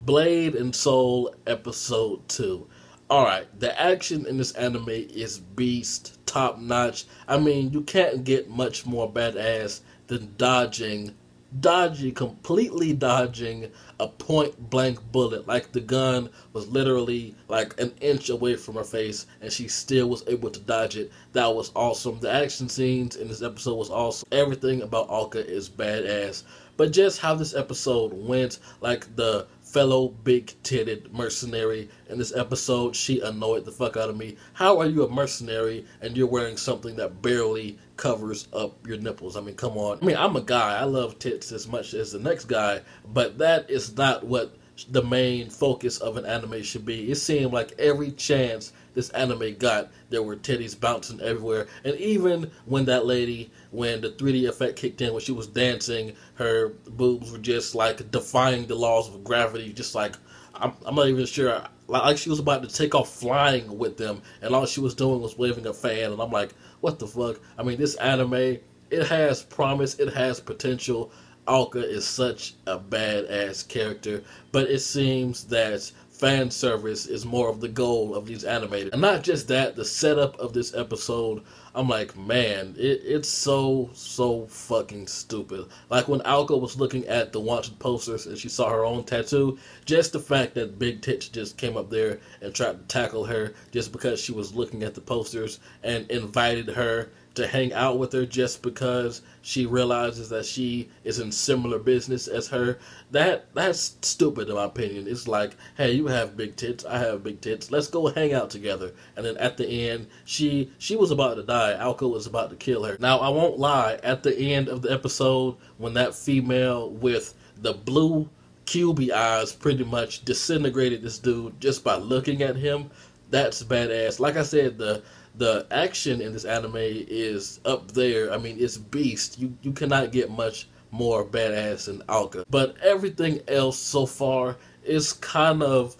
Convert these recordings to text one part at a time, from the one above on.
Blade and Soul Episode 2. Alright, the action in this anime is beast, top notch. I mean, you can't get much more badass than completely dodging a point blank bullet. Like the gun was literally like an inch away from her face and she still was able to dodge it. That was awesome. The action scenes in this episode was awesome. Everything about Alka is badass. But just how this episode went, like the fellow big-titted mercenary in this episode, she annoyed the fuck out of me. How are you a mercenary and you're wearing something that barely covers up your nipples? I mean, come on. I mean, I'm a guy. I love tits as much as the next guy, but that is not what the main focus of an anime should be. It seemed like every chance this anime got, there were titties bouncing everywhere. And even when that lady, when the 3D effect kicked in, when she was dancing, her boobs were just like defying the laws of gravity, just like, I'm not even sure, like she was about to take off flying with them, and all she was doing was waving a fan, and I'm like, what the fuck? I mean, this anime, it has promise, it has potential. Alka is such a badass character, but it seems that fan service is more of the goal of these animators. And not just that, the setup of this episode, I'm like, man, it's so fucking stupid. Like when Alka was looking at the wanted posters and she saw her own tattoo, just the fact that Big Tits just came up there and tried to tackle her just because she was looking at the posters and invited her to hang out with her just because she realizes that she is in similar business as her. That's stupid in my opinion. It's like, hey, you have big tits, I have big tits, let's go hang out together. And then at the end, she was about to die. Alka was about to kill her. Now, I won't lie, at the end of the episode, when that female with the blue cubey eyes pretty much disintegrated this dude just by looking at him, that's badass. Like I said, the action in this anime is up there. I mean, it's beast. You cannot get much more badass than Alka. But everything else so far is kind of,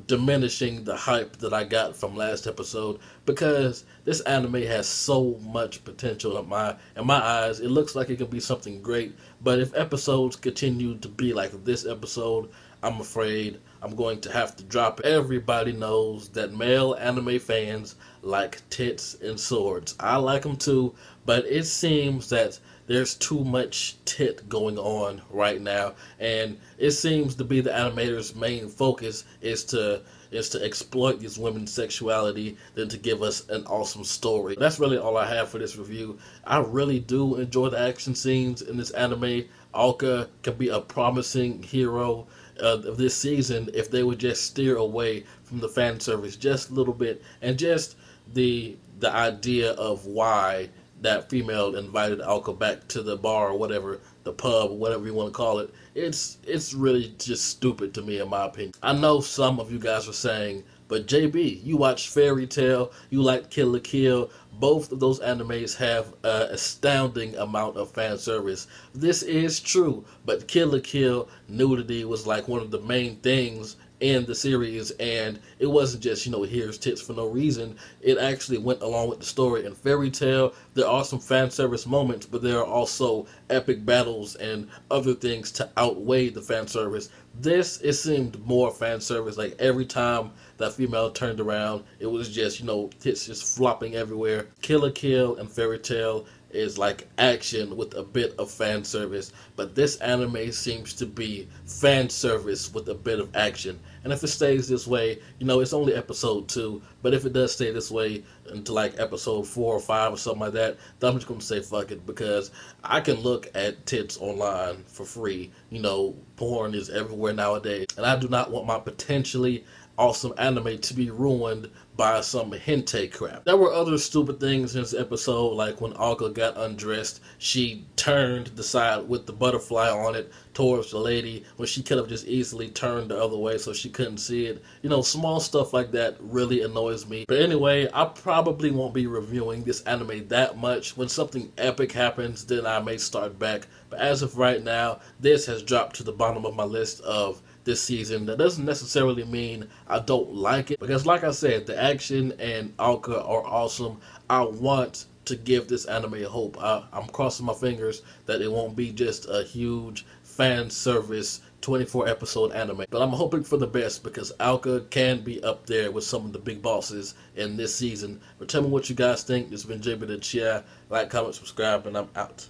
diminishing the hype that I got from last episode, because this anime has so much potential in my eyes. It looks like it can be something great, but if episodes continue to be like this episode, I'm afraid I'm going to have to drop it. Everybody knows that male anime fans like tits and swords. I like them too, but it seems that there's too much tit going on right now, and it seems to be the animators' main focus is to exploit these women's sexuality than to give us an awesome story. That's really all I have for this review. I really do enjoy the action scenes in this anime. Alka can be a promising hero of this season if they would just steer away from the fan service just a little bit, and just the idea of why that female invited Alka back to the bar or whatever, the pub, whatever you want to call it. It's really just stupid to me, in my opinion. I know some of you guys are saying, but JB, you watch Fairy Tail, you like Kill la Kill. Both of those animes have an astounding amount of fan service. This is true, but Kill la Kill, nudity was like one of the main things in the series, and it wasn't just, here's tits for no reason. It actually went along with the story. In Fairy Tail, there are some fan service moments, but there are also epic battles and other things to outweigh the fan service. This, it seemed more fan service. Like every time that female turned around, it was just, tits just flopping everywhere. Kill la Kill and Fairy Tail is like action with a bit of fan service, but this anime seems to be fan service with a bit of action. And if it stays this way, it's only episode 2, but if it does stay this way until like episode 4 or 5 or something like that, then I'm just going to say fuck it, because I can look at tits online for free. Porn is everywhere nowadays, and I do not want my potentially awesome anime to be ruined by some hentai crap. There were other stupid things in this episode, like when Alka got undressed, she turned the side with the butterfly on it towards the lady, when she could have just easily turned the other way so she couldn't see it. Small stuff like that really annoys me. But anyway, I probably won't be reviewing this anime that much. When something epic happens, then I may start back. But as of right now, this has dropped to the bottom of my list of this season. That doesn't necessarily mean I don't like it, because like I said, the action and Alka are awesome. I want to give this anime hope. I'm crossing my fingers that it won't be just a huge fan service 24 episode anime. But I'm hoping for the best because Alka can be up there with some of the big bosses in this season. But tell me what you guys think. This has been JB the Chia. Like, comment, subscribe, and I'm out.